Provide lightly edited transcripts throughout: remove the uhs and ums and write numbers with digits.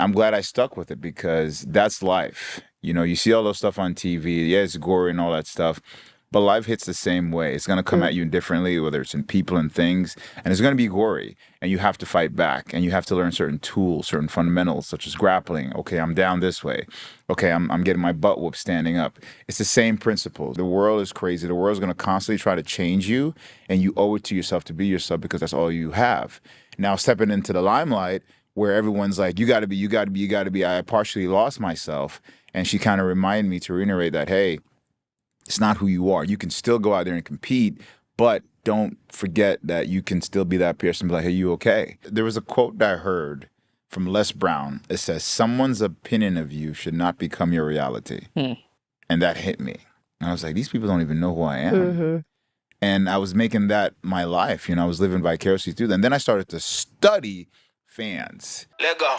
I'm glad I stuck with it because that's life. You know, you see all those stuff on TV. Yeah, it's gory and all that stuff. But life hits the same way. It's going to come at you differently, whether it's in people and things. And it's going to be gory. And you have to fight back. And you have to learn certain tools, certain fundamentals, such as grappling. Okay, I'm down this way. Okay, I'm getting my butt whooped standing up. It's the same principle. The world is crazy. The world's going to constantly try to change you. And you owe it to yourself to be yourself because that's all you have. Now, stepping into the limelight where everyone's like, you got to be, you got to be, you got to be. I partially lost myself. And she kind of reminded me to reiterate that, hey, it's not who you are. You can still go out there and compete, but don't forget that you can still be that person and be like, hey, you okay? There was a quote that I heard from Les Brown. It says, someone's opinion of you should not become your reality. And that hit me. And I was like, these people don't even know who I am. And I was making that my life. You know, I was living vicariously through that. And then I started to study fans. Let go.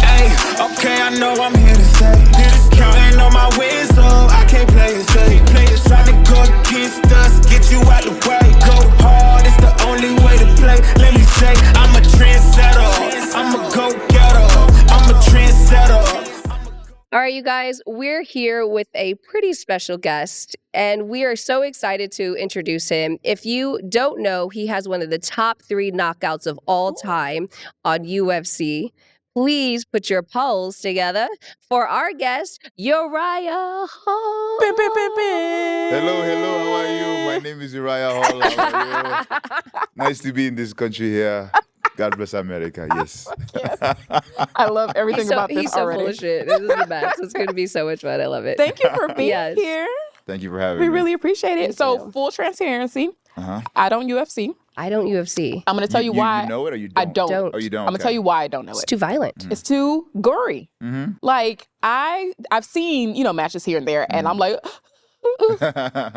Hey, okay, I know I'm here to stay. Counting on my wins, so I can't play it safe. Try to go against us, get you out the way. Go hard, it's the only way to play. Let me say, I'm a trendsetter. I'm a go-getter. I'm a trendsetter. All right, you guys, we're here with a pretty special guest, and we are so excited to introduce him. If you don't know, he has one of the top 3 knockouts of all time on UFC. Please put your polls together for our guest, Uriah Hall. Hello, how are you? My name is Uriah Hall. How are you? Nice to be in this country here. God bless America, yes. I love everything about this He's so already. full of shit. This is the best. It's going to be so much fun. I love it. Thank you for being Yes. here. Thank you for having We me. really appreciate it. Thank So you. full transparency, I don't UFC. I don't UFC. I'm going to tell you why. You know it or you I don't? don't. Oh, you don't? I'm going to tell you why I don't know It's it. too violent. It's too gory. Like I've seen, matches here and there, and I'm like,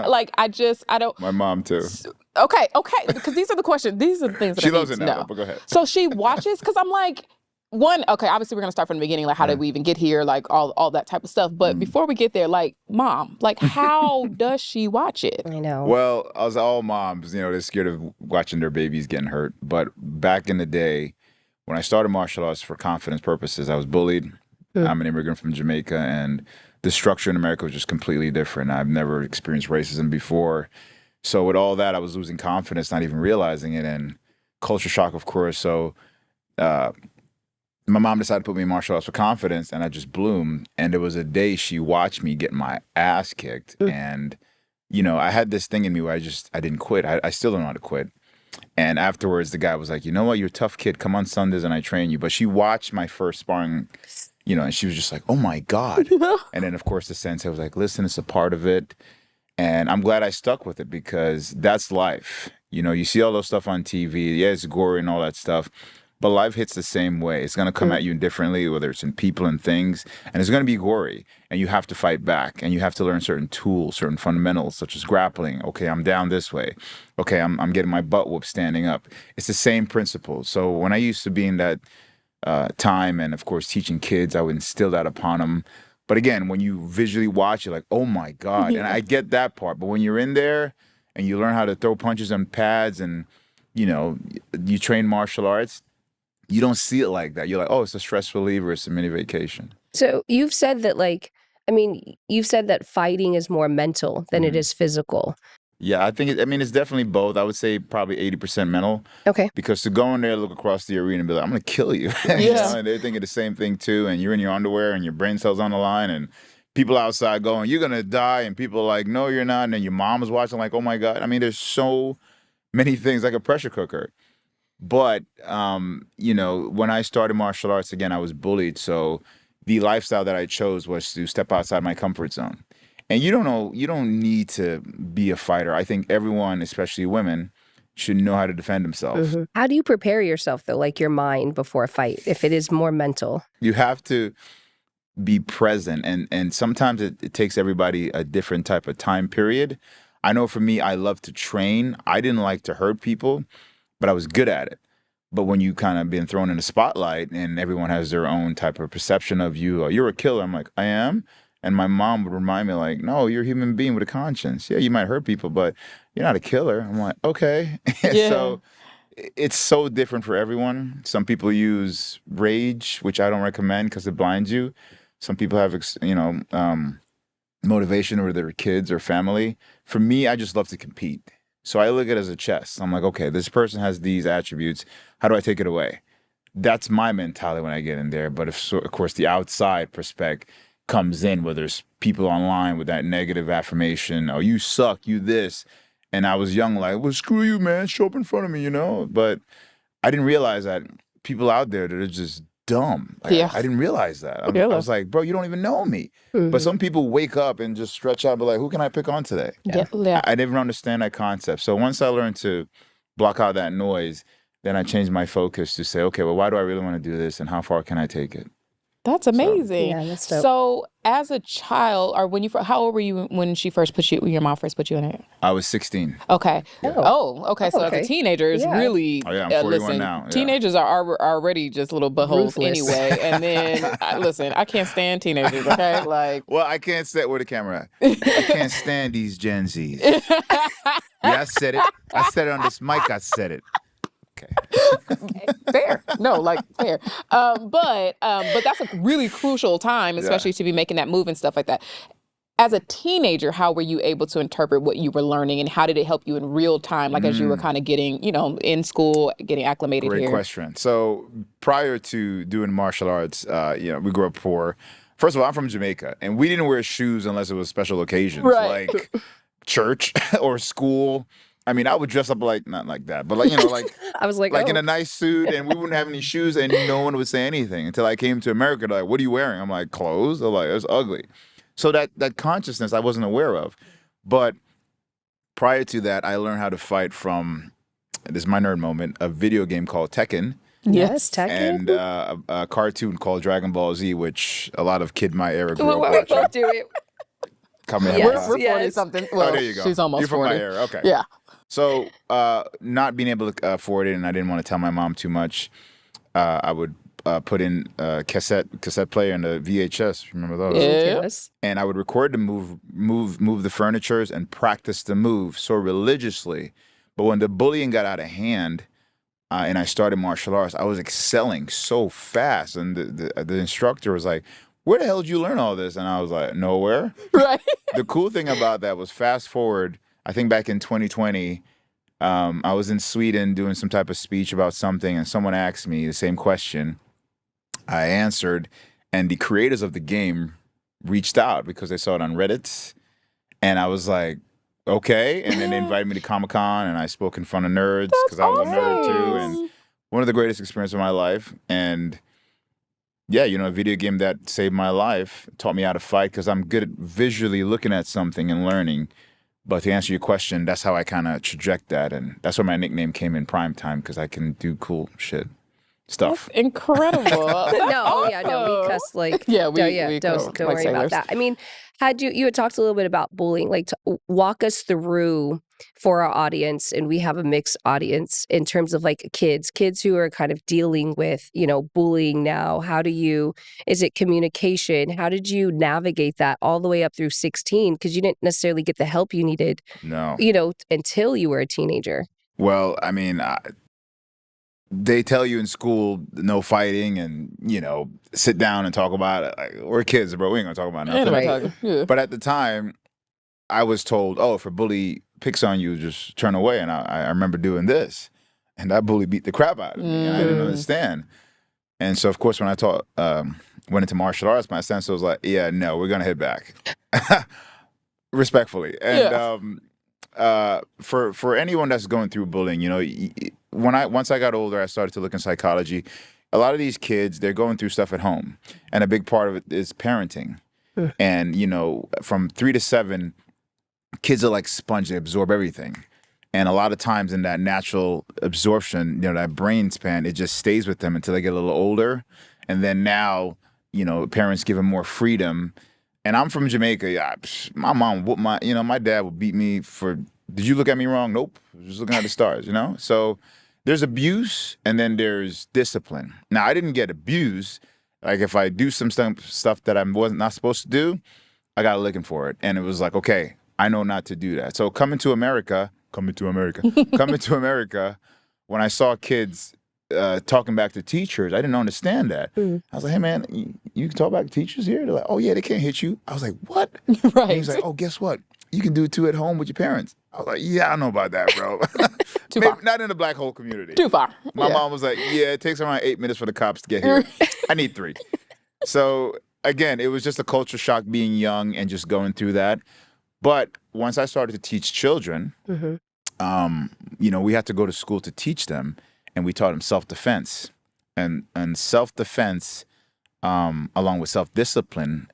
like I don't. My mom too. Okay, because these are the questions. These are the things that She I loves need it to now, know. but go ahead. So she watches because I'm like, okay, obviously we're gonna start from the beginning, like how did we even get here, like all that type of stuff. But before we get there, like, mom, like how does she watch it? I know. Well, as all moms, they're scared of watching their babies getting hurt. But back in the day, when I started martial arts for confidence purposes, I was bullied. I'm an immigrant from Jamaica, and the structure in America was just completely different. I've never experienced racism before. So with all that, I was losing confidence, not even realizing it, and culture shock, of course. So my mom decided to put me in martial arts for confidence, and I just bloomed. And there was a day she watched me get my ass kicked, and I had this thing in me where I didn't quit. I still don't know how to quit. And afterwards, the guy was like, you know what, you're a tough kid. Come on Sundays and I train you. But she watched my first sparring, and she was just like, oh my God. And then, of course, the sensei was like, listen, it's a part of it. And I'm glad I stuck with it because that's life. You see all those stuff on TV. Yeah, it's gory and all that stuff. But life hits the same way. It's going to come at you differently, whether it's in people and things. And it's going to be gory. And you have to fight back. And you have to learn certain tools, certain fundamentals, such as grappling. Okay, I'm down this way. Okay, I'm getting my butt whooped standing up. It's the same principle. So when I used to be in that time and, of course, teaching kids, I would instill that upon them. But again, when you visually watch, you're like, oh, my God. And I get that part. But when you're in there and you learn how to throw punches on pads and, you train martial arts, you don't see it like that. You're like, oh, it's a stress reliever. It's a mini vacation. So you've said that, you've said that fighting is more mental than it is physical. Yeah, I think it's definitely both. I would say probably 80% mental. Okay. Because to go in there, look across the arena and be like, I'm going to kill you. Yeah. And they're thinking the same thing too. And you're in your underwear and your brain cells on the line and people outside going, you're going to die. And people are like, no, you're not. And then your mom is watching like, oh my God. There's so many things, like a pressure cooker. But, when I started martial arts, again, I was bullied. So the lifestyle that I chose was to step outside my comfort zone. And you don't need to be a fighter. I think everyone, especially women, should know how to defend themselves. How do you prepare yourself, though, like your mind before a fight, if it is more mental? You have to be present. And sometimes it takes everybody a different type of time period. I know for me, I love to train. I didn't like to hurt people, but I was good at it. But when you kind of been thrown in the spotlight and everyone has their own type of perception of you, you're a killer. I'm like, I am. And my mom would remind me like, no, you're a human being with a conscience. Yeah, you might hurt people, but you're not a killer. I'm like, okay. Yeah. So it's so different for everyone. Some people use rage, which I don't recommend because it blinds you. Some people have, motivation or their kids or family. For me, I just love to compete. So I look at it as a chess. I'm like, okay, this person has these attributes. How do I take it away? That's my mentality when I get in there. But of course, the outside perspective comes in, where there's people online with that negative affirmation. Oh, you suck, you this. And I was young, like, well, screw you, man. Show up in front of me, But I didn't realize that people out there that are just dumb. Like, Yeah. I didn't realize that. I Yeah. was like, bro, you don't even know me. But some people wake up and just stretch out and be like, who can I pick on today? Yeah. I never understand that concept. So once I learned to block out that noise, then I changed my focus to say, okay, well, why do I really want to do this and how far can I take it? That's amazing. Yeah, that's dope. So, as a child, or how old were you when your mom first put you in it? I was 16. Okay. Oh. Okay. So Okay. as a teenager, it's Yeah. really. Oh, yeah, I'm 41 listen, now. Yeah. Teenagers are already just little buttholes Ruthless. anyway. And then, listen, I can't stand teenagers. Okay, like. Well, I can't stand where the camera at. I can't stand these Gen Zs. Yeah, I said it. I said it on this mic. I said it. Okay. Fair. No, like fair. But that's a really crucial time, especially to be making that move and stuff like that. As a teenager, how were you able to interpret what you were learning, and how did it help you in real time, like as you were kind of getting, in school, getting acclimated Great here? question. So prior to doing martial arts, we grew up poor. First of all, I'm from Jamaica, and we didn't wear shoes unless it was special occasions, Right. like church or school. I mean, I would dress up not like that, but like I was like, in a nice suit, and we wouldn't have any shoes, and no one would say anything until I came to America. They're like, what are you wearing? I'm like, clothes. They're like, it's ugly. So that consciousness I wasn't aware of. But prior to that, I learned how to fight from, this is my nerd moment, a video game called Tekken. yes, Tekken. And a cartoon called Dragon Ball Z, which a lot of kid my era grew up we watching. both do it. Come in. Yes. We're 40 something. Well, there you go. She's almost You're from 40. my era. Okay. Yeah. So not being able to afford it, and I didn't want to tell my mom too much, I would put in a cassette player and a VHS. Remember those? Yeah. Yes. And I would record the move the furnitures and practice the move so religiously. But when the bullying got out of hand, and I started martial arts, I was excelling so fast, and the instructor was like, where the hell did you learn all this? And I was like, nowhere. Right. The cool thing about that was, fast forward, I think back in 2020, I was in Sweden doing some type of speech about something, and someone asked me the same question. I answered, and the creators of the game reached out because they saw it on Reddit, and I was like, okay. And then they invited me to Comic-Con, and I spoke in front of nerds because I was a nerd too, and one of the greatest experiences of my life. And yeah, a video game that saved my life, taught me how to fight, because I'm good at visually looking at something and learning. But to answer your question, that's how I kind of traject that. And that's where my nickname came in, Prime Time, because I can do cool stuff. That's incredible. That's No, we awesome. cuss like Yeah, we don't cuss like worry about sailors. that. I mean, you had talked a little bit about bullying, like walk us through for our audience, and we have a mixed audience in terms of like kids who are kind of dealing with, bullying now. Is it communication? How did you navigate that all the way up through 16? Because you didn't necessarily get the help you needed, No. Until you were a teenager. Well, I mean, they tell you in school, no fighting, and, sit down and talk about it. Like, we're kids, bro. We ain't going to talk about nothing. Right. Yeah. But at the time, I was told, oh, if a bully picks on you, just turn away. And I remember doing this. And that bully beat the crap out of me. And I didn't understand. And so, of course, when I went into martial arts, my sense was like, yeah, no, we're going to hit back. Respectfully. And for anyone that's going through bullying, once I got older, I started to look in psychology. A lot of these kids, they're going through stuff at home. And a big part of it is parenting. And, from 3 to 7, kids are like sponge. They absorb everything. And a lot of times in that natural absorption, that brain span, it just stays with them until they get a little older. And then now, parents give them more freedom. And I'm from Jamaica. Yeah, my mom whooped my dad would beat me for, did you look at me wrong? Nope. I was just looking at the stars, So there's abuse, and then there's discipline. Now, I didn't get abused. Like, if I do some stuff that I wasn't not supposed to do, I got a licking for it. And it was like, okay, I know not to do that. So coming to America, when when I saw kids talking back to teachers, I didn't understand that. I was like, hey, man, you can talk back to teachers here? They're like, oh, yeah, they can't hit you. I was like, what? Right. He was like, oh, guess what? You can do it too at home with your parents. I was like, yeah, I know about that, bro. Too Maybe far. not in the black hole community. Too far. My mom was like, yeah, it takes around 8 minutes for the cops to get here. I need 3. So again, it was just a culture shock being young and just going through that. But once I started to teach children, you know, we had to go to school to teach them, and we taught them self-defense. And self-defense, along with self-discipline,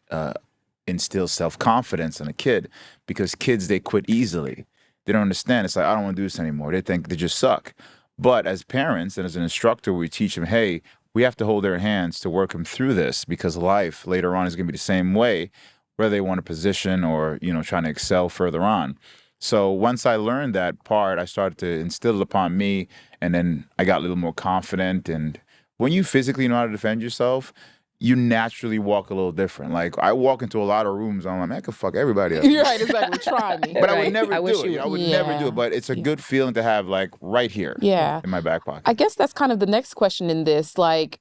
instills self-confidence in a kid, because kids, they quit easily. They don't understand. It's like, I don't want to do this anymore. They think they just suck. But as parents and as an instructor, we teach them, hey, we have to hold their hands to work them through this, because life later on is going to be the same way, whether they want a position or, you know, trying to excel further on. So once I learned that part, I started to instill it upon me, and then I got a little more confident. And when you physically know how to defend yourself, you naturally walk a little different. Like, I walk into a lot of rooms, I'm like, man, I could fuck everybody up. You're right, exactly. Try me. But I would Right. never I do wish it. you You know, I would. would never do it. But it's a good feeling to have, like, right here Yeah. in my back pocket. I guess that's kind of the next question in this. Like,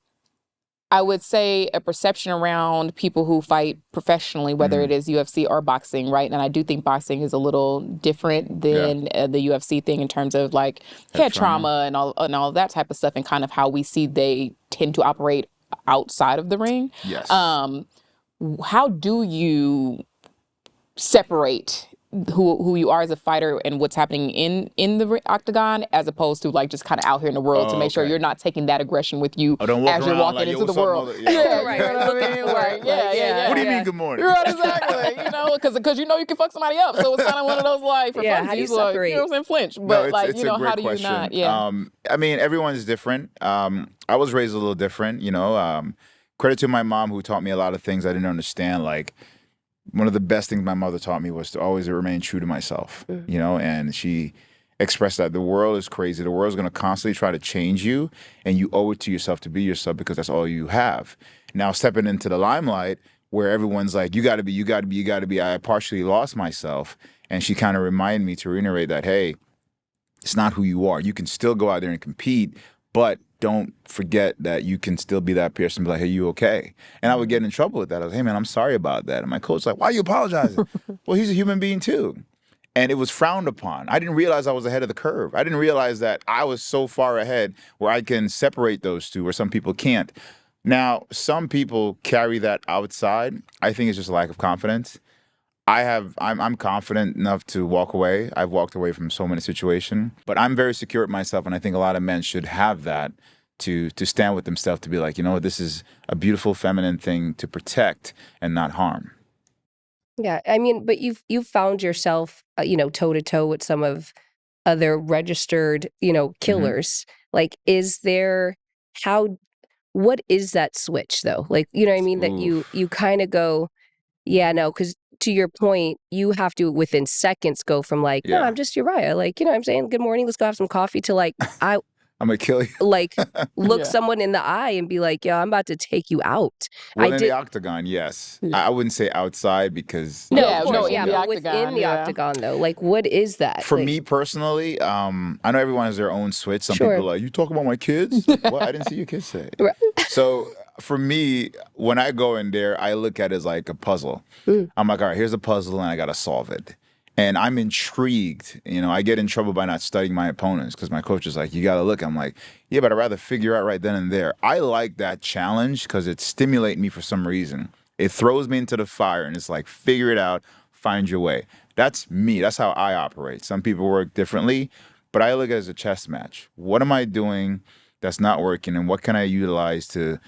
I would say a perception around people who fight professionally, whether it is UFC or boxing, right? And I do think boxing is a little different than the UFC thing in terms of like head trauma and all that type of stuff, and kind of how we see they tend to operate outside of the ring. Yes. How do you separate who you are as a fighter and what's happening in the octagon, as opposed to like just kind of out here in the world to make sure you're not taking that aggression with you don't walk as you're walking walking like, into yo, the what's up, world? mother? Yeah, Right, you know what I looking mean? for Like, it. yeah. What do you mean, good morning? Right, exactly. You know, because you know you can fuck somebody up, so it's kind of one of those like for Yeah, how do you funsies, like, separate? you know what I'm saying, flinch. But No, like, it's you know, a great how do question. you not? Yeah. I mean, everyone's different. I was raised a little different, you know. Credit to my mom, who taught me a lot of things I didn't understand. Like, one of the best things my mother taught me was to always remain true to myself, you know, and she expressed that the world is crazy. The world's going to constantly try to change you, and you owe it to yourself to be yourself, because that's all you have. Now, stepping into the limelight where everyone's like, you got to be, I partially lost myself. And she kind of reminded me to reiterate that, hey, it's not who you are. You can still go out there and compete, but don't forget that you can still be that person and be like, hey, you okay? And I would get in trouble with that. I was like, hey, man, I'm sorry about that. And my coach was like, why are you apologizing? Well, he's a human being too. And it was frowned upon. I didn't realize I was ahead of the curve. I didn't realize that I was so far ahead where I can separate those two, where some people can't. Now, some people carry that outside. I think it's just a lack of confidence. I'm confident enough to walk away. I've walked away from so many situations, but I'm very secure with myself, and I think a lot of men should have that to stand with themselves, to be like, you know, this is a beautiful feminine thing to protect and not harm. Yeah, I mean, but you've found yourself, you know, toe to toe with some of other registered, you know, killers. Like, is there what is that switch though? Like, you know what I mean? That you kind of go, yeah, no, because to your point, you have to within seconds go from like, no, I'm just Uriah. Like, you know what I'm saying? Good morning, let's go have some coffee, to like, I'm gonna kill you. Like, look someone in the eye and be like, yo, I'm about to take you out. Well, in the octagon, yes. I wouldn't say outside, because but octagon, within the octagon though, like, what is that? For like, me personally, I know everyone has their own switch. Some people are like, you talk about my kids? Like, what? I didn't see your kids say it. Right. So for me, when I go in there, I look at it as like a puzzle. I'm like, all right, here's a puzzle, and I got to solve it. And I'm intrigued. You know, I get in trouble by not studying my opponents, because my coach is like, you got to look. I'm like, yeah, but I'd rather figure out right then and there. I like that challenge because it stimulates me for some reason. It throws me into the fire, and it's like, figure it out, find your way. That's me. That's how I operate. Some people work differently, but I look at it as a chess match. What am I doing that's not working, and what can I utilize to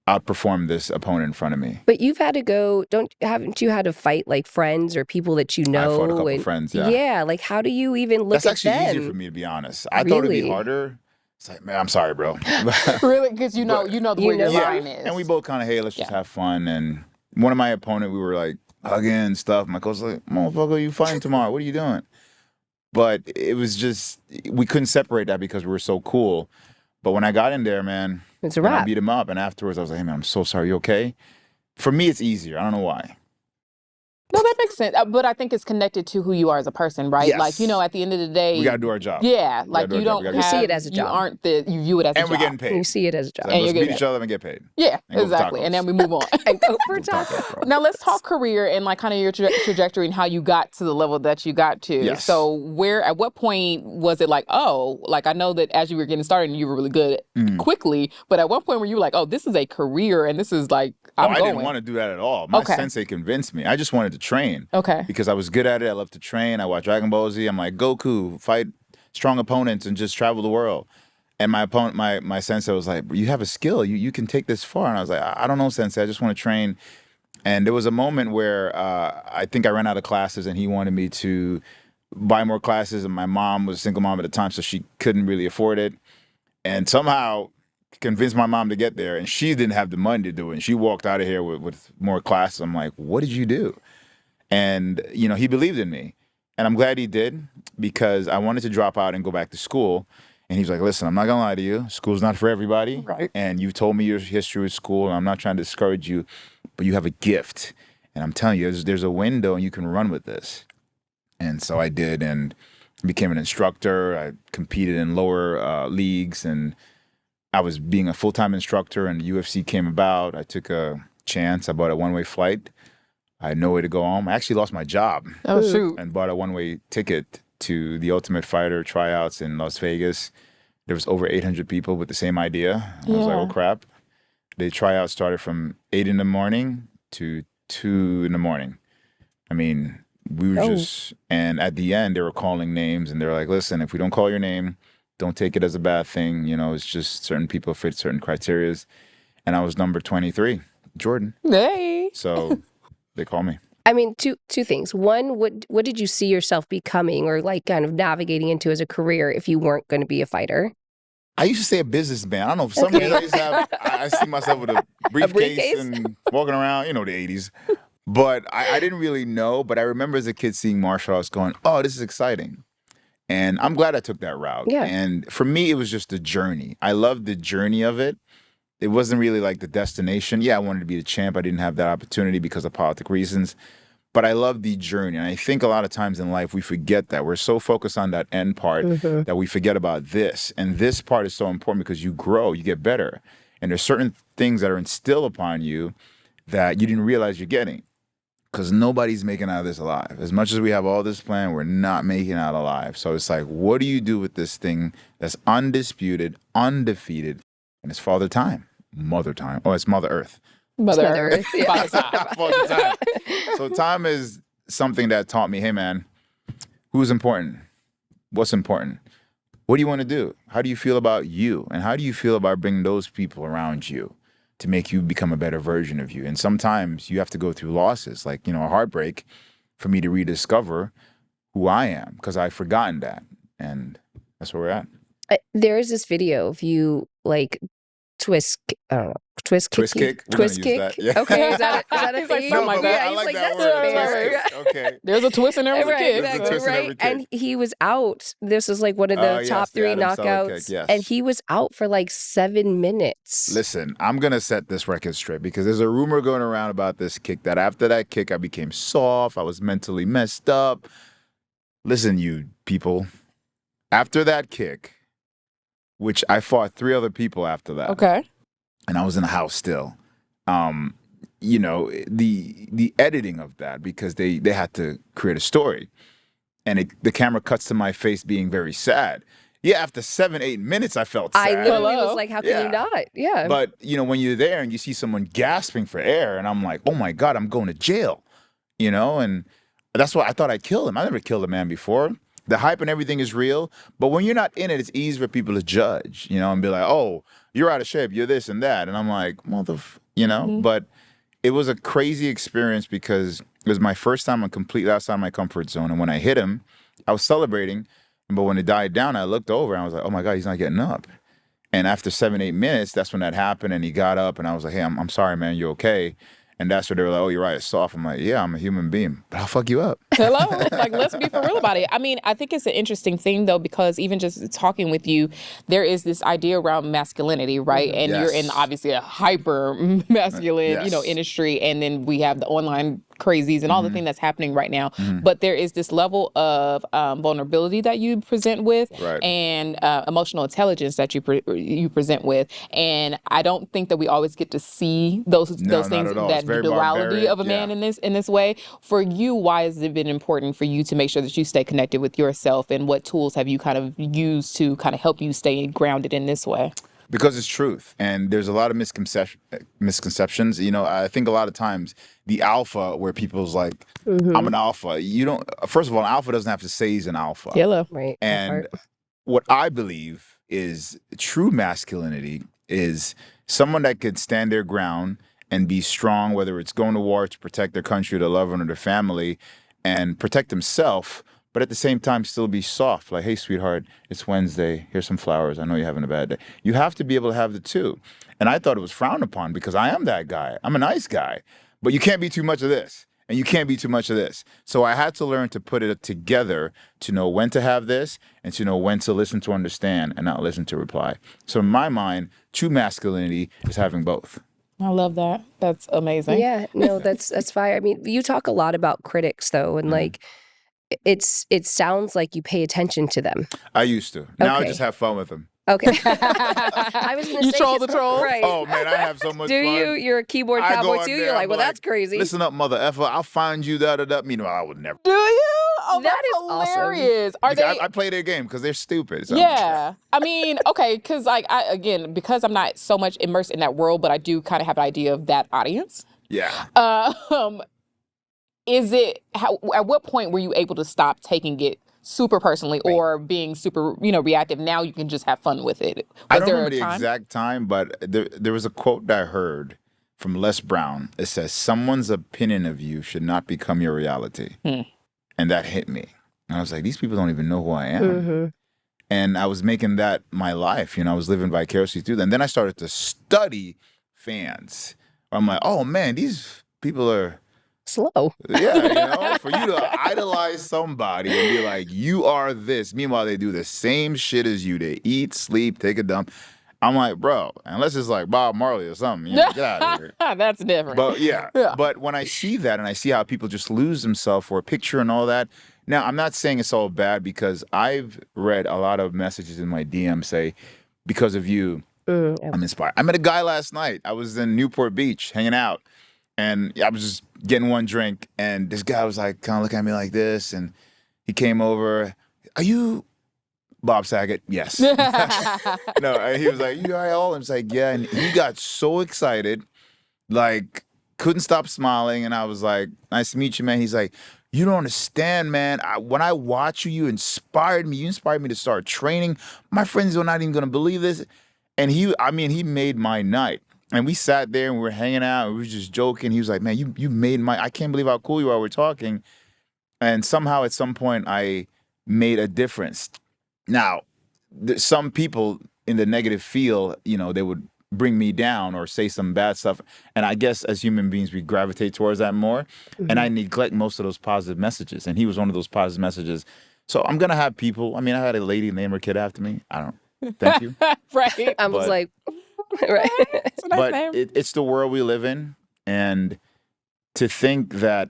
outperform this opponent in front of me? But you've had to go, haven't you had to fight like friends or people that you know? I fought a couple friends, yeah. Yeah, like, how do you even look That's at actually them? easier for me, to be honest. I thought it'd be harder. It's like, man, I'm sorry, bro. Really? Because you know where your line is. And we both kind of, hey, let's just have fun. And one of my opponent, we were like hugging and stuff. My coach was like, motherfucker, you fighting tomorrow. What are you doing? But it was just, we couldn't separate that because we were so cool. But when I got in there, man, it's a wrap. I beat him up. And afterwards, I was like, hey, man, I'm so sorry. You okay? For me, it's easier. I don't know why. No, that makes sense. But I think it's connected to who you are as a person, right? Yes. Like, at the end of the day, We got to do our job. Yeah, like do our you job. don't You see it as a job. You view it as a job. And we're getting paid. You see it as a job. So let's you're meet getting each other and get paid. Yeah, And go for exactly. tacos. And then we move on. And go for Tacos, tacos. bro. Now let's talk career and like kind of your trajectory and how you got to the level that you got to. Yes. So at what point was it like, oh, like I know that as you were getting started and you were really good quickly, but at what point were you like, oh, this is a career and this is like, I I'm going. didn't want to do that at all. My sensei convinced me. I just wanted to train. Okay. Because I was good at it. I love to train. I watch Dragon Ball Z. I'm like, Goku, fight strong opponents and just travel the world. And my opponent, my sensei was like, you have a skill. You can take this far. And I was like, I don't know, sensei. I just want to train. And there was a moment where I think I ran out of classes and he wanted me to buy more classes. And my mom was a single mom at the time, so she couldn't really afford it. And somehow convinced my mom to get there. And she didn't have the money to do it. And she walked out of here with more classes. I'm like, what did you do? And, he believed in me. And I'm glad he did because I wanted to drop out and go back to school. And he was like, listen, I'm not going to lie to you. School's not for everybody. Right. And you told me your history with school, and I'm not trying to discourage you, but you have a gift. And I'm telling you, there's a window and you can run with this. And so I did and became an instructor. I competed in lower leagues, and I was being a full-time instructor, and the UFC came about. I took a chance. I bought a one-way flight. I had no way to go home. I actually lost my job. Oh, shoot. And bought a one-way ticket to the Ultimate Fighter tryouts in Las Vegas. There was over 800 people with the same idea. I was like, oh, crap. The tryouts started from 8 in the morning to 2 in the morning. I mean, we were and at the end, they were calling names, and they were like, listen, if we don't call your name, don't take it as a bad thing. It's just certain people fit certain criterias. And I was number 23, Jordan. Hey. So they call me. I mean, two things. One, what did you see yourself becoming or like kind of navigating into as a career if you weren't going to be a fighter? I used to say a businessman. I don't know. For some reason, I see myself with a briefcase and walking around, the 80s. But I didn't really know. But I remember as a kid seeing martial arts going, oh, this is exciting. And I'm glad I took that route. Yeah. And for me, it was just a journey. I loved the journey of it. It wasn't really like the destination. Yeah, I wanted to be the champ. I didn't have that opportunity because of political reasons. But I love the journey. And I think a lot of times in life, we forget that. We're so focused on that end part that we forget about this. And this part is so important because you grow, you get better. And there's certain things that are instilled upon you that you didn't realize you're getting. Because nobody's making out of this alive. As much as we have all this plan, we're not making out alive. So it's like, what do you do with this thing that's undisputed, undefeated, and it's Father Time? Mother Time. Oh, it's Mother Earth. Mother Earth. Father Time. So time is something that taught me, hey, man, who's important? What's important? What do you want to do? How do you feel about you? And how do you feel about bringing those people around you to make you become a better version of you? And sometimes you have to go through losses, like, a heartbreak for me to rediscover who I am because I've forgotten that. And that's where we're at. There is this video of you like twist kick. Twist kick? We're Twist gonna use kick. that. Yeah. Okay, is that a He's like, thing? something like that. Yeah, I he's like like, that that's word. fair. Twist kick. Okay. There's a twist and there was a Right, kick. There's a exactly, twist in every right. kick. And he was out. This is like one of the Yes, top the 3 Adam Sandler knockouts. kick, yes. And he was out for like 7 minutes. Listen, I'm going to set this record straight because there's a rumor going around about this kick that after that kick, I became soft. I was mentally messed up. Listen, you people, after that kick, which I fought 3 other people after that. Okay. And I was in the house still. The editing of that, because they had to create a story. And the camera cuts to my face being very sad. Yeah, after 7-8 minutes, I felt sad. I literally Hello? was like, how can you Yeah. not? Yeah. But, when you're there and you see someone gasping for air, and I'm like, oh my God, I'm going to jail, and that's why I thought I killed him. I never killed a man before. The hype and everything is real, but when you're not in it, it's easy for people to judge, and be like, oh, you're out of shape, you're this and that. And I'm like, but it was a crazy experience because it was my first time. I'm completely outside my comfort zone. And when I hit him, I was celebrating. But when it died down, I looked over and I was like, oh my God, he's not getting up. And after 7-8 minutes, that's when that happened. And he got up and I was like, hey, I'm sorry, man, you okay? And that's where they were like, oh, Uriah is soft. I'm like, yeah, I'm a human being, but I'll fuck you up. Hello? Like, let's be for real about it. I mean, I think it's an interesting thing, though, because even just talking with you, there is this idea around masculinity, right? And Yes. you're in obviously a hyper masculine, Yes. industry. And then we have the online crazies and all the thing that's happening right now. But there is this level of vulnerability that you present with, and emotional intelligence that you present with. And I don't think that we always get to see those things, that the duality of a man in this way. For you, why has it been important for you to make sure that you stay connected with yourself, and what tools have you kind of used to kind of help you stay grounded in this way? Because it's truth, and there's a lot of misconceptions. You know, I think a lot of times the alpha, where people's like, I'm an alpha. You don't. First of all, an alpha doesn't have to say he's an alpha. Hello. Right. And what I believe is true masculinity is someone that could stand their ground and be strong, whether it's going to war to protect their country, their loved one, or their family, and protect himself, but at the same time still be soft. Like, hey, sweetheart, it's Wednesday. Here's some flowers. I know you're having a bad day. You have to be able to have the two. And I thought it was frowned upon because I am that guy. I'm a nice guy. But you can't be too much of this, and you can't be too much of this. So I had to learn to put it together to know when to have this and to know when to listen to understand and not listen to reply. So in my mind, true masculinity is having both. I love that. That's amazing. Yeah, no, that's fire. I mean, you talk a lot about critics though, and like it sounds like you pay attention to them. I used to. Now I Okay. just have fun with them. Okay. I was gonna You say, troll the trolls? right? Oh man, I have so much Do fun. you? You're a keyboard I go cowboy in too. there, You're like, I'm well, that's crazy. Listen up, mother effer. I'll find you. Meanwhile, I would never. Do you? Oh, That that's is awesome. hilarious. Are they? I play their game because they're stupid. So. Yeah. I mean, okay, because like because I'm not so much immersed in that world, but I do kind of have an idea of that audience. Yeah. At what point were you able to stop taking it super personally or being super, reactive? Now you can just have fun with it. I don't remember the exact time, but there was a quote that I heard from Les Brown. It says, someone's opinion of you should not become your reality. And that hit me. And I was like, these people don't even know who I am. And I was making that my life. I was living vicariously through them. And then I started to study fans. I'm like, oh man, these people are Slow. Yeah, for you to idolize somebody and be like, you are this. Meanwhile, they do the same shit as you. They eat, sleep, take a dump. I'm like, bro, unless it's like Bob Marley or something, get out of here. That's different. But yeah, but when I see that and I see how people just lose themselves for a picture and all that, now I'm not saying it's all bad because I've read a lot of messages in my DM say, because of you, I'm inspired. I met a guy last night. I was in Newport Beach hanging out. And I was just getting one drink, and this guy was like, kind of looking at me like this, and he came over. Are you Bob Saget? Yes. No, and he was like, you Uriah Hall? I was like, yeah. And he got so excited, like, couldn't stop smiling. And I was like, nice to meet you, man. He's like, you don't understand, man. When I watch you, you inspired me. You inspired me to start training. My friends are not even going to believe this. And he made my night. And we sat there and we were hanging out and we were just joking. He was like, man, you made I can't believe how cool you are. We're talking. And somehow at some point I made a difference. Now, some people in the negative field, they would bring me down or say some bad stuff. And I guess as human beings, we gravitate towards that more. And I neglect most of those positive messages. And he was one of those positive messages. So I'm going to have people. I mean, I had a lady name her kid after me. I don't. Thank you. Right. I was like, right. It's a nice But name. it's the world we live in. And to think that,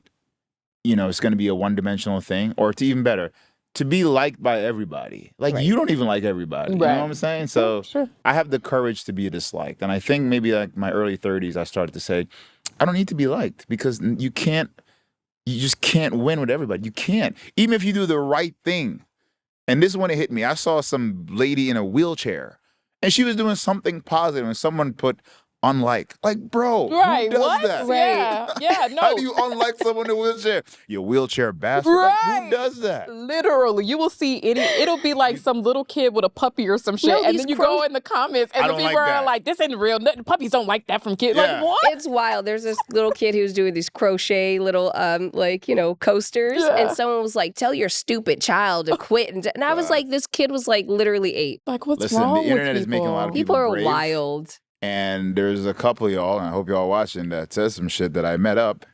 it's going to be a one-dimensional thing, or to even better, to be liked by everybody. Like, you don't even like everybody. You know what I'm saying? So I have the courage to be disliked. And I think maybe like my early 30s, I started to say, I don't need to be liked because you just can't win with everybody. You can't. Even if you do the right thing. And this is when it hit me. I saw some lady in a wheelchair. And she was doing something positive, and someone put unlike. Like, bro, Right. who does What? that? Yeah. Yeah. No. How do you unlike someone in a wheelchair? You wheelchair bastard. Right. Like, who does that? Literally, you will see it'll be like some little kid with a puppy or some shit, No, and these then you go in the comments, and I the don't people like are that. like, "This ain't real. Nothing. Puppies don't like that from kids." Yeah. Like what? It's wild. There's this little kid who's doing these crochet little coasters, and someone was like, "Tell your stupid child to quit." And I was like, this kid was like literally 8. Like what's Listen, wrong the with internet people? is making a lot of People are brave. wild. And there's a couple of y'all, and I hope y'all watching, that says some shit that I met up.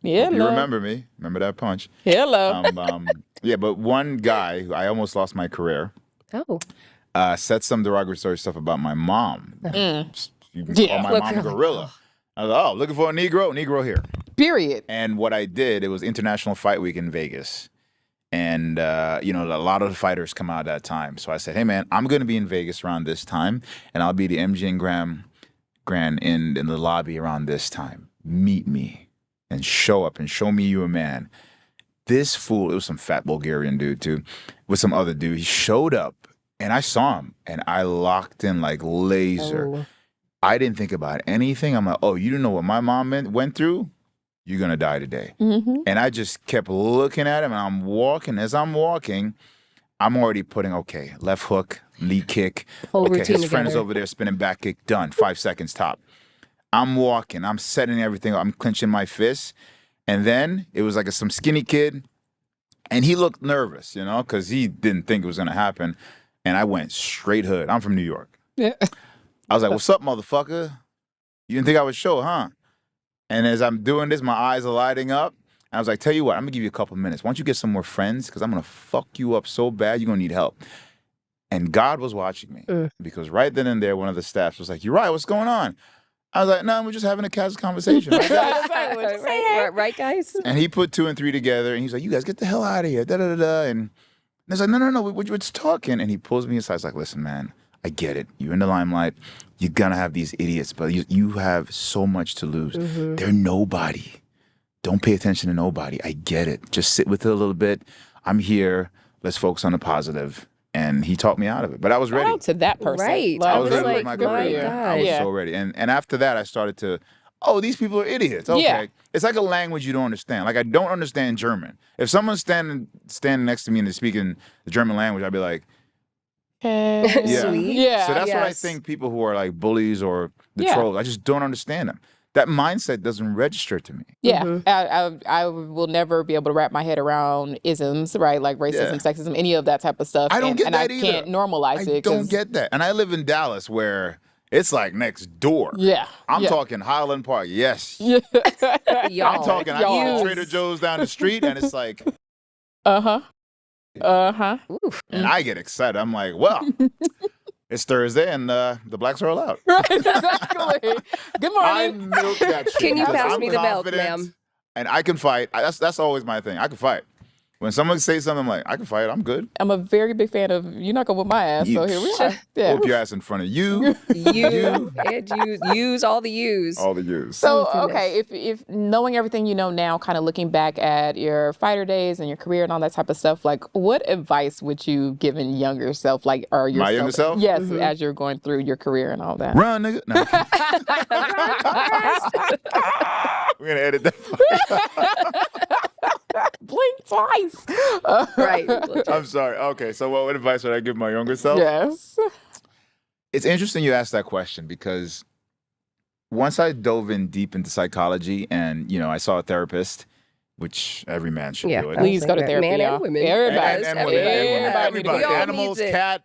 Yeah, Hope you remember me. Remember that punch. Hello. Yeah, but one guy, who I almost lost my career, Oh. said some derogatory stuff about my mom. You can Yeah. call my Look, mom a you're like, gorilla. I was like, oh, looking for a Negro? Negro here. Period. And what I did, it was International Fight Week in Vegas. And, you know, a lot of the fighters come out at that time. So I said, hey, man, I'm going to be in Vegas around this time, and I'll be the MGM Grand in the lobby around this time. Meet me and show up and show me you a man. This fool, it was some fat Bulgarian dude, too, with some other dude. He showed up, and I saw him, and I locked in like laser. Oh. I didn't think about anything. I'm like, oh, you didn't know what my mom went through? You're going to die today. Mm-hmm. And I just kept looking at him, and I'm walking. As I'm walking, I'm already putting, okay, left hook, knee kick. Whole Okay, routine his friend is together. over there spinning back kick, done, 5 seconds top. I'm walking. I'm setting everything up. I'm clenching my fists. And then it was like some skinny kid, and he looked nervous, you know, because he didn't think it was going to happen. And I went straight hood. I'm from New York. Yeah. I was like, what's up, motherfucker? You didn't think I would show, huh? And as I'm doing this, my eyes are lighting up. I was like, tell you what, I'm going to give you a couple minutes. Why don't you get some more friends? Because I'm going to fuck you up so bad, you're going to need help. And God was watching me. Because right then and there, one of the staffs was like, Uriah, what's going on? I was like, no, we're just having a casual conversation. Right, guys? Right, guys? And he put 2 and 3 together, and he's like, you guys get the hell out of here. Da-da-da-da. And I was like, no, we're just talking. And he pulls me aside. He's like, listen, man, I get it. You're in the limelight. You're going to have these idiots, but you have so much to lose. They're nobody. Don't pay attention to nobody. I get it. Just sit with it a little bit. I'm here. Let's focus on the positive. And he talked me out of it. But I was ready. Shout out to that person. Right. Like, I was was ready with like, my my career. God. I was Yeah. so ready. And after that, I started to, oh, these people are idiots. Okay. Yeah. It's like a language you don't understand. Like, I don't understand German. If someone's standing next to me and they're speaking the German language, I'd be like, Yeah. Sweet. Yeah. so that's what I Yes. think people who are like bullies or the Yeah. trolls, I just don't understand them. That mindset doesn't register to me. Yeah, Mm-hmm. I will never be able to wrap my head around isms, right? Like racism, Yeah. sexism, any of that type of stuff. I don't get and that I either. can't normalize I it. don't 'cause- get that. And I live in Dallas where it's like next door. Yeah. I'm yeah. talking Highland Park. Yes. Yeah. I'm talking, I go Y'all. to Trader Joe's down the street and it's like, Uh-huh. Uh-huh. Oof. and I get excited. I'm like, well, it's Thursday and the blacks are allowed. Right, exactly. Good I morning. milk that shit. Can you because pass I'm me the milk, confident ma'am? And I can fight. That's always my thing. I can fight. When someone says something, I'm like, I can fight. I'm good. I'm a very big fan of you're not gonna whip my ass, so here we are. Yeah. Whoop your ass in front of you. You and use all the use. All the use. So Oh, goodness. okay, if knowing everything you know now, kind of looking back at your fighter days and your career and all that type of stuff, like what advice would you give in younger self, like or yourself? My younger self? Yes, as you're going through your career and all that. Run, nigga. No, we're gonna edit that. Blink twice. Right. I'm sorry. Okay, so what advice would I give my younger self? Yes. It's interesting you asked that question because once I dove in deep into psychology and, you know, I saw a therapist, which every man should Yeah. do it. Please go to Man therapy, and y'all. women. Everybody. And women, Everybody. everybody. We all Animals, needs it. cat,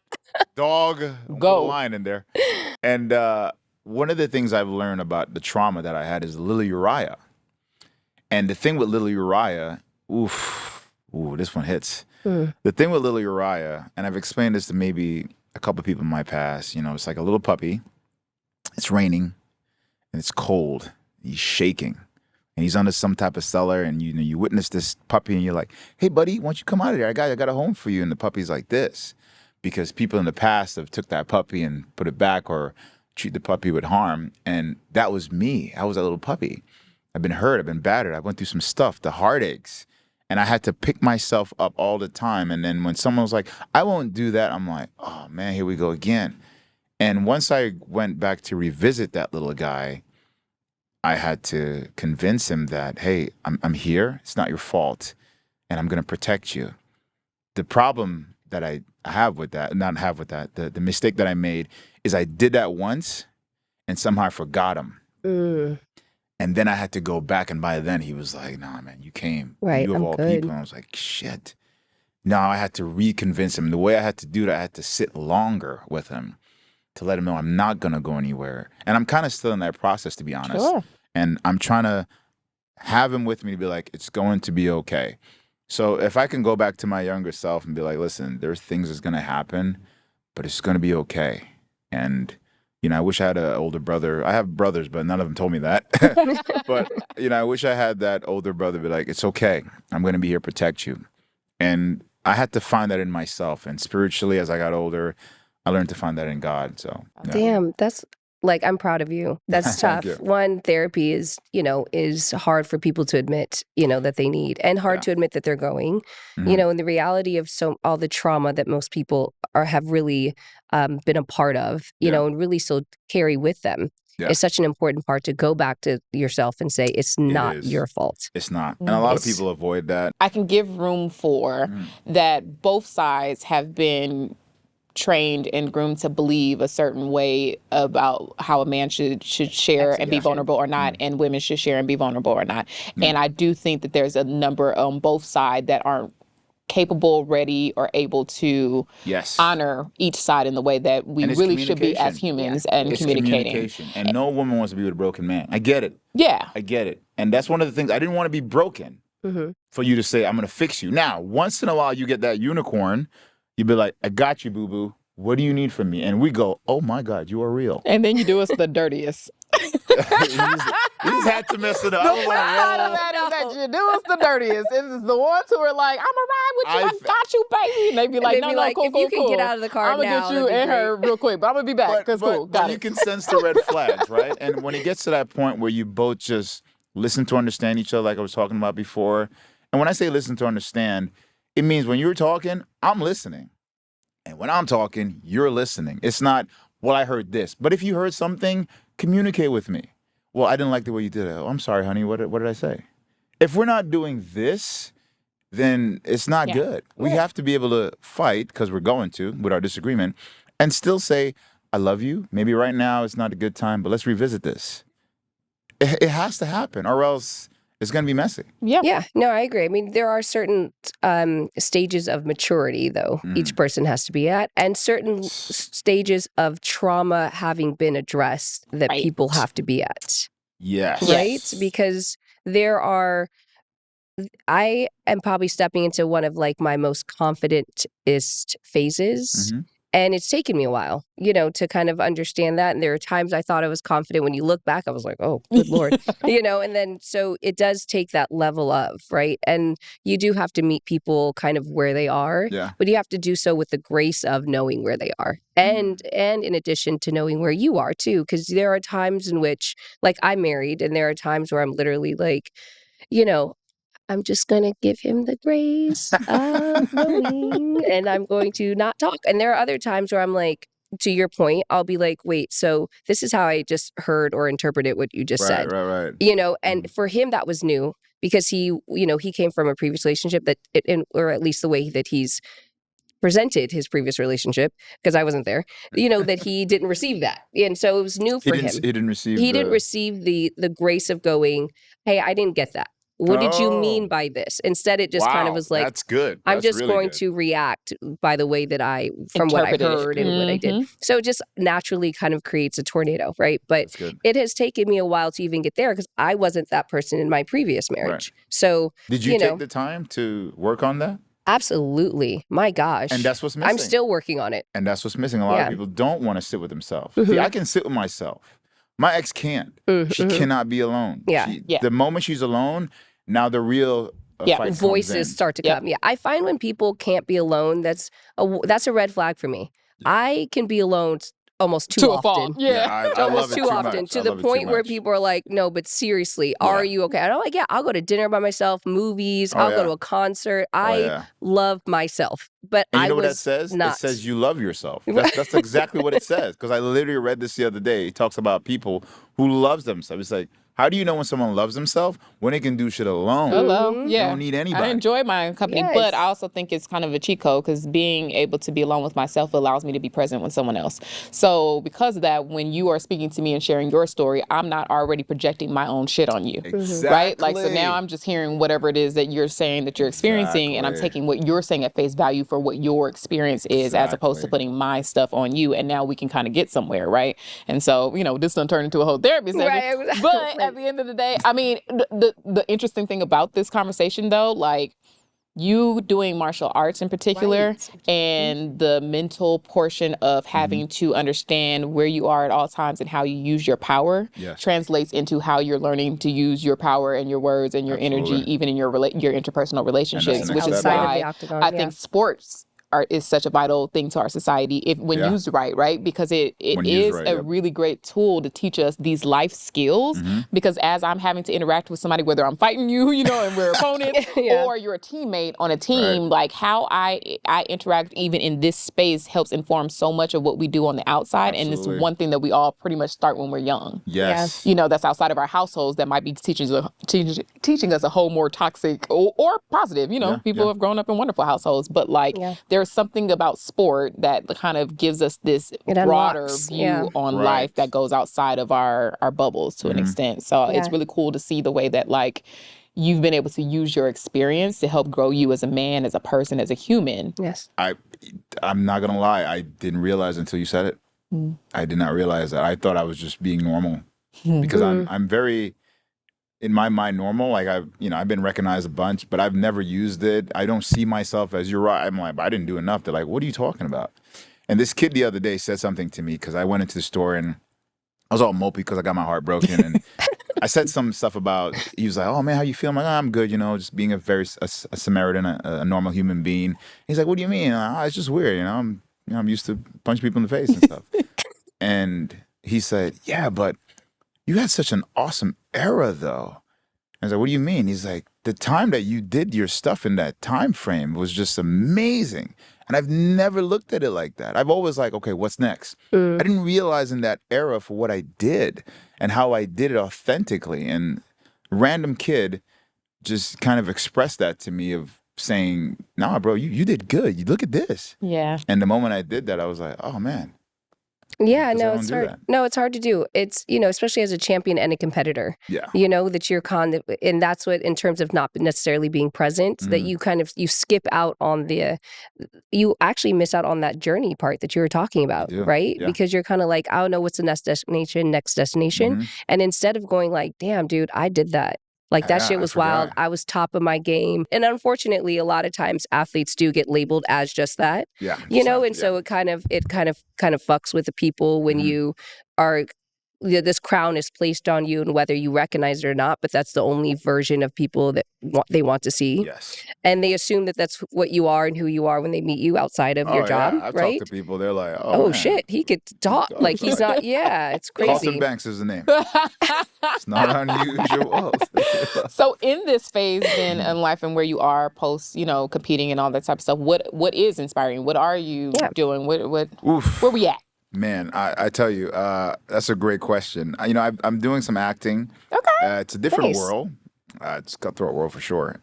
dog, Go. put a line in there. And one of the things I've learned about the trauma that I had is little Uriah. And the thing with little Uriah, this one hits. The thing with little Uriah, and I've explained this to maybe a couple people in my past, you know, it's like a little puppy. It's raining and it's cold. He's shaking. And he's under some type of cellar, and you witness this puppy, and you're like, "Hey, buddy, why don't you come out of there? I got a home for you." And the puppy's like this, because people in the past have took that puppy and put it back or treat the puppy with harm, and that was me. I was a little puppy. I've been hurt. I've been battered. I went through some stuff, the heartaches, and I had to pick myself up all the time. And then when someone was like, "I won't do that," I'm like, "Oh man, here we go again." And once I went back to revisit that little guy, I had to convince him that, hey, I'm here. It's not your fault, and I'm going to protect you. The problem that I have with that, the mistake that I made is I did that once, and somehow I forgot him. And then I had to go back, and by then he was like, "Nah, man, you came, Right, you of I'm all good." people." And I was like, "Shit." Now I had to reconvince him. The way I had to do that, I had to sit longer with him to let him know I'm not going to go anywhere. And I'm kind of still in that process, to be honest. Sure. And I'm trying to have him with me to be like, it's going to be okay. So if I can go back to my younger self and be like, listen, there's things that's going to happen, but it's going to be okay. And I wish I had an older brother. I have brothers, but none of them told me that. But, I wish I had that older brother be like, it's okay. I'm going to be here to protect you. And I had to find that in myself. And spiritually, as I got older, I learned to find that in God. So, yeah. Damn, that's like, I'm proud of you. That's tough. you. One, therapy is hard for people to admit, that they need, and hard to admit that they're going, and the reality of all the trauma that most people have really been a part of, and really still carry with them. Yeah. It's such an important part to go back to yourself and say, it's not your fault. It's not. And a lot of people avoid that. I can give room for that both sides have been trained and groomed to believe a certain way about how a man should share and be vulnerable or not, and women should share and be vulnerable or not. And I do think that there's a number on both sides that aren't capable, ready, or able to honor each side in the way that we really should be as humans and communicating. And no woman wants to be with a broken man. I get it. Yeah. I get it. And that's one of the things. I didn't want to be broken for you to say, I'm going to fix you. Now, once in a while, you get that unicorn. You'd be like, I got you, boo-boo. What do you need from me? And we go, oh, my God, you are real. And then you do us the dirtiest. You just had to mess it up. The flip side of that is that you do us the dirtiest. It's the ones who are like, I'm going to ride with you. I got you, baby. And they be like, no, like, cool, if cool, you can get out of the car I'm now, going to get you and her real quick, but I'm going to be back. Because cool, got it. You can sense the red flags, right? And when it gets to that point where you both just listen to understand each other, like I was talking about before. And when I say listen to understand, it means when you're talking, I'm listening. And when I'm talking, you're listening. It's not, well, I heard this. But if you heard something, communicate with me. Well, I didn't like the way you did it. Oh, I'm sorry, honey. What did I say? If we're not doing this, then it's not good. We have to be able to fight, because we're going to, with our disagreement, and still say, I love you. Maybe right now it's not a good time, but let's revisit this. It has to happen, or else it's going to be messy. Yeah. No, I agree. I mean, there are certain stages of maturity, though, each person has to be at, and certain stages of trauma having been addressed that people have to be at. Yes. Right? Yes. Because I am probably stepping into one of like my most confidentest phases. And it's taken me a while, to kind of understand that. And there are times I thought I was confident. When you look back, I was like, oh, good Lord, and then so it does take that level of, right? And you do have to meet people kind of where they are, but you have to do so with the grace of knowing where they are. And in addition to knowing where you are too, because there are times in which, like, I'm married, and there are times where I'm literally like, I'm just going to give him the grace of knowing, and I'm going to not talk. And there are other times where I'm like, to your point, I'll be like, wait, so this is how I just heard or interpreted what you just said. Right. And for him, that was new, because he came from a previous relationship or at least the way that he's presented his previous relationship, because I wasn't there, that he didn't receive that. And so it was new for him. He didn't receive the grace of going, hey, I didn't get that. What did you mean by this? Instead, it just kind of was like, that's good. I'm just really going good. to react by the way that from what I heard and what I did. So it just naturally kind of creates a tornado, right? But it has taken me a while to even get there, because I wasn't that person in my previous marriage. Right. So did you take the time to work on that? Absolutely. My gosh. And that's what's missing. I'm still working on it. And that's what's missing. A lot of people don't want to sit with themselves. See, I can sit with myself. My ex can't. She cannot be alone. The moment she's alone, now the real fight voices start to come. Yeah, I find when people can't be alone, that's a red flag for me. I can be alone almost too often. I almost love it too often, much. to the point where people are like, no, but seriously, are you okay? And I'm like, I'll go to dinner by myself, movies, I'll go to a concert. I love myself. But and you know what that says? It says you love yourself. That's exactly what it says. Because I literally read this the other day. It talks about people who loves themselves. It's like, how do you know when someone loves themselves? When they can do shit alone. Hello. Yeah. You don't need anybody. I enjoy my company, but I also think it's kind of a cheat code, because being able to be alone with myself allows me to be present with someone else. So because of that, when you are speaking to me and sharing your story, I'm not already projecting my own shit on you. Exactly. Right? Like, so now I'm just hearing whatever it is that you're saying that you're experiencing, and I'm taking what you're saying at face value for what your experience is, as opposed to putting my stuff on you. And now we can kind of get somewhere, right? And so, this done turned into a whole therapy session. Right. But at the end of the day, I mean, the interesting thing about this conversation, though, like, you doing martial arts in particular, and the mental portion of having to understand where you are at all times and how you use your power translates into how you're learning to use your power and your words and your energy, even in your interpersonal relationships, which is why I think sports is such a vital thing to our society when used right? Because it is a really great tool to teach us these life skills. Because as I'm having to interact with somebody, whether I'm fighting you, and we're opponents, or you're a teammate on a team, like how I interact even in this space helps inform so much of what we do on the outside. And it's one thing that we all pretty much start when we're young. Yes. That's outside of our households that might be teaching us a whole more toxic or positive. People have grown up in wonderful households, but there's something about sport that kind of gives us this broader view on life that goes outside of our bubbles to an extent. So it's really cool to see the way that you've been able to use your experience to help grow you as a man, as a person, as a human. Yes. I'm not gonna lie, I didn't realize until you said it. I did not realize that. I thought I was just being normal because I'm very, in my mind, normal. Like I've been recognized a bunch, but I've never used it. I don't see myself as, you're right. I'm like, I didn't do enough. They're like, what are you talking about? And this kid the other day said something to me because I went into the store and I was all mopey because I got my heart broken. And I said some stuff about, he was like, oh man, how you feel? I'm like, oh, I'm good, just being a Samaritan, a normal human being. He's like, what do you mean? It's just weird, I'm used to punch people in the face and stuff. And he said, yeah, but you had such an awesome era, though. I was like, what do you mean? He's like, the time that you did your stuff in that time frame was just amazing. And I've never looked at it like that. I've always like, okay, what's next? I didn't realize in that era for what I did and how I did it authentically. And random kid just kind of expressed that to me of saying, nah, bro, you did good. You look at this. Yeah. And the moment I did that, I was like, oh, man. Yeah, no, it's hard. No, it's hard to do. It's, especially as a champion and a competitor. Yeah. That you're and that's what, in terms of not necessarily being present, that you kind of, you skip out on you actually miss out on that journey part that you were talking about, right? Yeah. Because you're kind of like, I don't know what's the next destination. And instead of going like, damn, dude, I did that. Like that shit was wild. I was top of my game. And unfortunately, a lot of times athletes do get labeled as just that. Yeah. So it kind of fucks with the people when you are, this crown is placed on you and whether you recognize it or not, but that's the only version of people that they want to see. Yes. And they assume that that's what you are and who you are when they meet you outside of your job, I've right? talked to people, they're like, oh man, shit, he could talk. Like he's not, it's crazy. Carlton Banks is the name. It's not unusual. So in this phase then in life and where you are post, competing and all that type of stuff, what is inspiring? What are you doing? Where we at? Man, I tell you, that's a great question. I'm doing some acting. Okay. It's a different world. It's a cutthroat world for sure.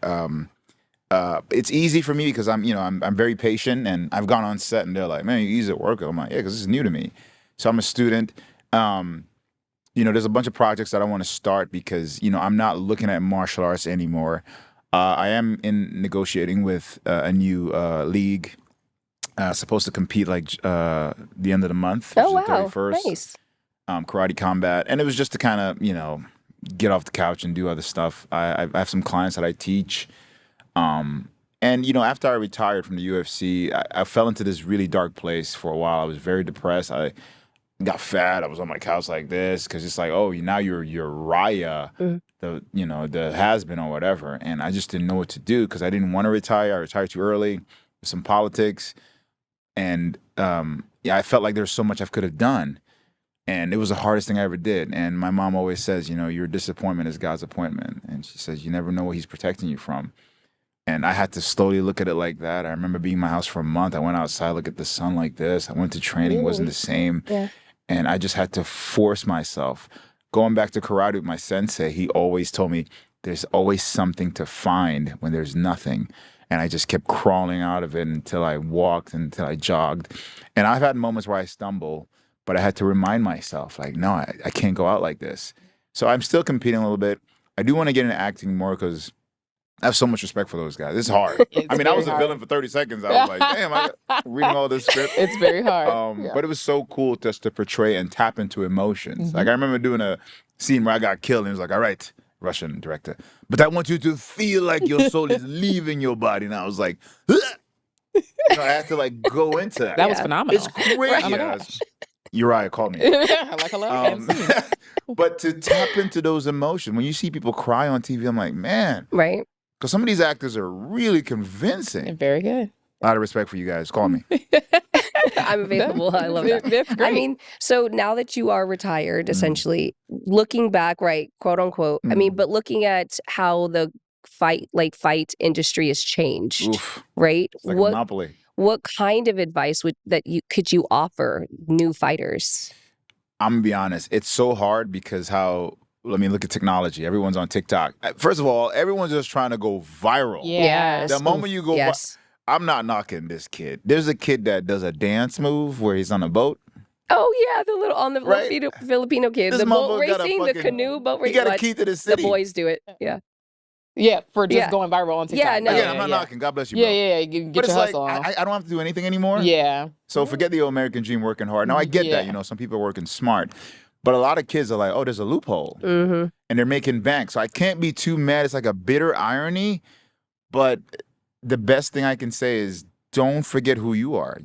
It's easy for me because I'm very patient, and I've gone on set and they're like, man, you're easy at work. I'm like, yeah, because this is new to me. So I'm a student. There's a bunch of projects that I want to start because, I'm not looking at martial arts anymore. I am negotiating with a new league. Supposed to compete the end of the month, which is the 31st. Nice. Karate combat. And it was just to kind of, get off the couch and do other stuff. I have some clients that I teach. And, after I retired from the UFC, I fell into this really dark place for a while. I was very depressed. I got fat. I was on my couch like this because it's like, oh, now you're Uriah, the has-been or whatever. And I just didn't know what to do because I didn't want to retire. I retired too early. Some politics. And I felt like there's so much I could have done. And it was the hardest thing I ever did. And my mom always says, your disappointment is God's appointment. And she says, you never know what he's protecting you from. And I had to slowly look at it like that. I remember being in my house for a month. I went outside, look at the sun like this. I went to training, wasn't the same. Yeah. And I just had to force myself. Going back to karate with my sensei, he always told me, there's always something to find when there's nothing. And I just kept crawling out of it until I walked, until I jogged. And I've had moments where I stumble, but I had to remind myself, like, no, I can't go out like this. So I'm still competing a little bit. I do want to get into acting more because I have so much respect for those guys. It's hard. I was a villain for 30 seconds. I was like, damn, I'm reading all this script. It's very hard. But it was so cool just to portray and tap into emotions. Like I remember doing a scene where I got killed and it was like, all right, Russian director. But I want you to feel like your soul is leaving your body. And I was like, "Ugh." I had to like go into that. That was phenomenal. It's crazy. Oh my gosh. Uriah called me. Like, hello, and scene. But to tap into those emotions, when you see people cry on TV, I'm like, man, Right. because some of these actors are really convincing. Very good. A lot of respect for you guys. Call me. I'm available. I love that. That's great. I mean, so now that you are retired, essentially, looking back, right, quote unquote, I mean, but looking at how the fight industry has changed, Oof. right? It's like a monopoly. What kind of advice could you offer new fighters? I'm gonna be honest. It's so hard because look at technology. Everyone's on TikTok. First of all, everyone's just trying to go viral. Yes. The moment you go, I'm not knocking this kid. There's a kid that does a dance move where he's on a boat. Oh yeah, the Right? little Filipino kid, This the boat motherfucker got a racing, the fucking- canoe boat He racing. got a key to the The city. boys do it. Yeah. Yeah, for just Yeah. going viral on TikTok. Yeah, no. Again, I'm not knocking. God bless you, bro. Yeah. Get But your it's like, hustle on. I don't have to do anything anymore. Yeah. So forget the American dream working hard. Now, I get that. Yeah. Some people are working smart. But a lot of kids are like, oh, there's a loophole. Mm-hmm. And they're making bank. So I can't be too mad. It's like a bitter irony. But the best thing I can say is don't forget who you are.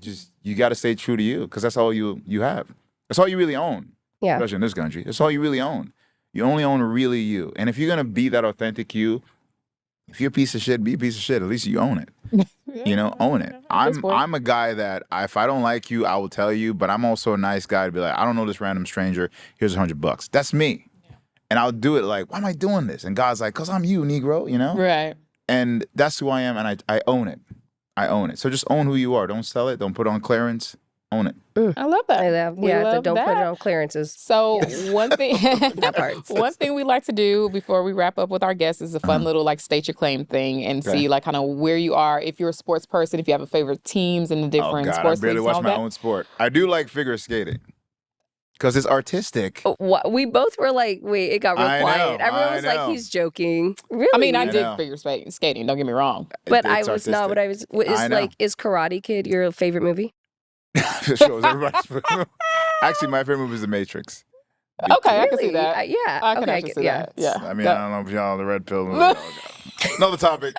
You got to stay true to you because that's all you have. That's all you really own. Yeah. Especially in this country. That's all you really own. You only own really you. And if you're going to be that authentic you, if you're a piece of shit, be a piece of shit. At least you own it. Own it. I'm a guy that if I don't like you, I will tell you. But I'm also a nice guy to be like, I don't know this random stranger. Here's $100. That's me. And I'll do it like, why am I doing this? And God's like, because I'm you, Negro, Right. And that's who I am. And I own it. I own it. So just own who you are. Don't sell it. Don't put it on clearance. Own it. I love that. We love don't put that. it on clearances. So one thing That part. one thing we like to do before we wrap up with our guests is a fun little like state your claim thing and see like kind of where you are. If you're a sports person, if you have a favorite teams in the different Oh God, sports I barely leagues and watch all my that. own sport. I do like figure skating because it's artistic. We both were like, wait, it got real I quiet. know, Everyone I was like, know. he's joking. Really? I mean, I I dig know. figure skating. Don't get me wrong. But I It's was not what artistic. I was. I know. Is Karate Kid your favorite movie? It shows everybody's favorite. Actually, my favorite movie is The Matrix. Okay, I can see Really? that. Yeah. I can okay. actually see yeah. that. Yeah. I mean, I don't know if y'all the red pill. Another topic.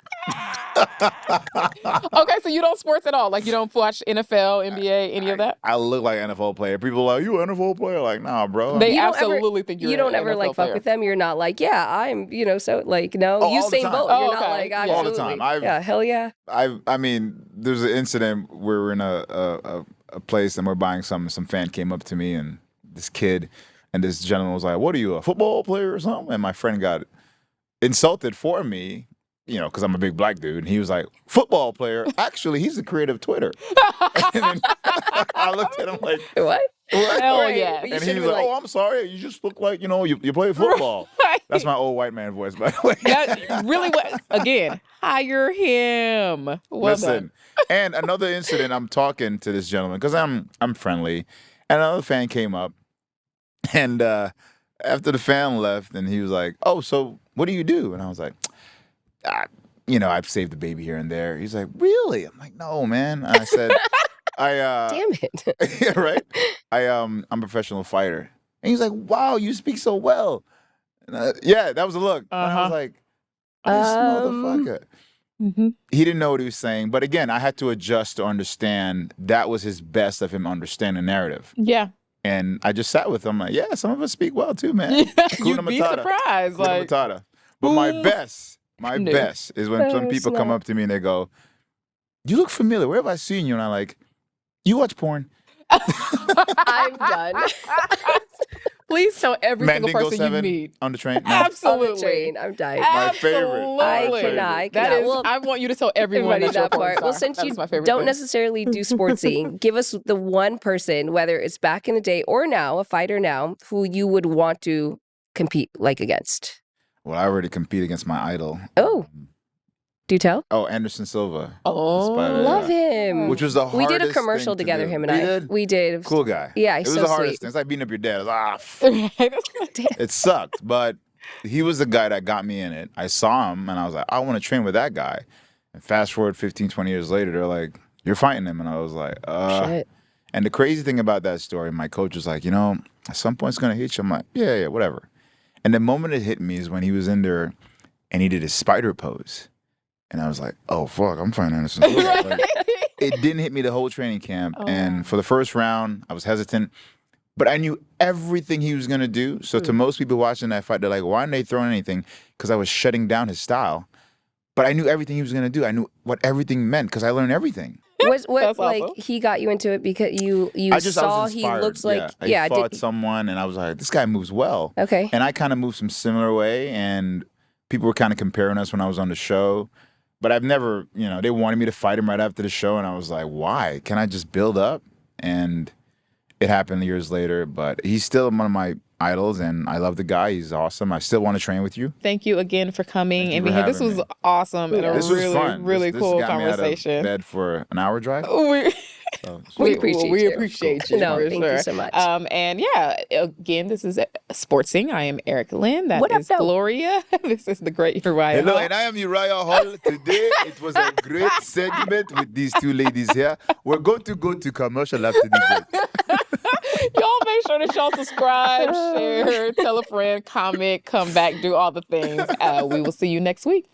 Okay, so you don't sports at all. Like you don't watch NFL, NBA, any of that? I look like an NFL player. People are like, you an NFL player? Like, nah, bro. They You don't absolutely think you're You don't an ever NFL like player. fuck with them. You're not like, yeah, I'm. So like, no, Oh, all the Usain time. Bolt. Oh, You're not okay. like, Yeah. All the absolutely. time. Yeah, hell yeah. I mean, there's an incident where we're in a place and we're buying something. Some fan came up to me and this kid and this gentleman was like, "What are you, a football player or something?" And my friend got insulted for me, because I'm a big black dude. And he was like, "Football player? Actually, he's the creator of Twitter." And then I looked at him like, What? "What?" Hell Right. yeah. You And should've he was been like, "Oh, I'm sorry. You just look like you play football." Right. That's my old white man voice, by the way. That really again, hire him. Well Listen, and another incident, I'm talking to this gentleman because I'm friendly, and another fan came up, and after the fan left, and he was like, "Oh, so what do you do?" And I was like, I've saved the baby here and there. He's like, "Really?" I'm like, "No, man." And I said, Damn it. yeah, right? I'm a professional fighter." And he's like, "Wow, you speak so well." And yeah, that was a look. And I was like, "This motherfucker." Mhm. He didn't know what he was saying, but again, I had to adjust to understand that was his best of him understanding narrative. Yeah. And I just sat with him like, yeah, some of us speak well too, man. You'd Hakuna be Matata. surprised. Hakuna Like, Matata. But my Boom. best No. is when some people come up to me and they go, "You look familiar. Where have I seen you?" And I'm like, "You watch porn." I'm done. please tell every single Mandingo person you 7 meet. on the train. No. On the Absolutely. train. I'm dying. My favorite. Absolutely. I cannot. That is, Well, I want you to tell everyone Everybody that you're a that porn part. Well, star. since That you is my favorite don't thing. necessarily do sportsing, give us the one person, whether it's back in the day or now, a fighter now, who you would want to compete against. Well, I already compete against my idol. Oh, do tell. Oh, Anderson Silva. Oh, Spider, Love yeah. him. Which was the We hardest did a commercial thing to together, do. him and We I. did? We did. Cool guy. Yeah, It he's was so the hardest sweet. thing. It's like beating up your dad. Right. It sucked, but he was the guy that got me in it. I saw him and I was like, I want to train with that guy. And fast forward 15, 20 years later, they're like, "You're fighting him." And I was like, Shit. And the crazy thing about that story, my coach was like, "At some point it's going to hit you." I'm like, yeah, whatever. And the moment it hit me is when he was in there and he did his spider pose. And I was like, oh, fuck, I'm fighting Anderson Silva. Like, it didn't hit me the whole training camp. And for the first round, I was hesitant. But I knew everything he was going to do. So to most people watching that fight, they're like, why aren't they throwing anything? Because I was shutting down his style. But I knew everything he was going to do. I knew what everything meant because I learned everything. What like awesome. he got you into it because you I saw was he inspired. looks like I fought someone and I was like, this guy moves well. Okay. And I kind of moved some similar way, and people were kind of comparing us when I was on the show. But I've never, they wanted me to fight him right after the show, and I was like, why? Can I just build up? And it happened years later, but he's still one of my idols, and I love the guy. He's awesome. I still want to train with you. Thank you again for coming and for being here. This having was me. awesome and a This was really, fun. really This cool got me out of conversation. bed for an hour drive. We appreciate we you. appreciate you. No, for thank sure. you so much. And again, this is Sportsing. I am Eric Lynn. That What up, is though? Gloria. This is the great Uriah Hello, Hall. and I am Uriah Hall. Today, it was a great segment with these two ladies here. We're going to go to commercial after this break. Y'all make sure that y'all subscribe, share, tell a friend, comment, come back, do all the things. We will see you next week.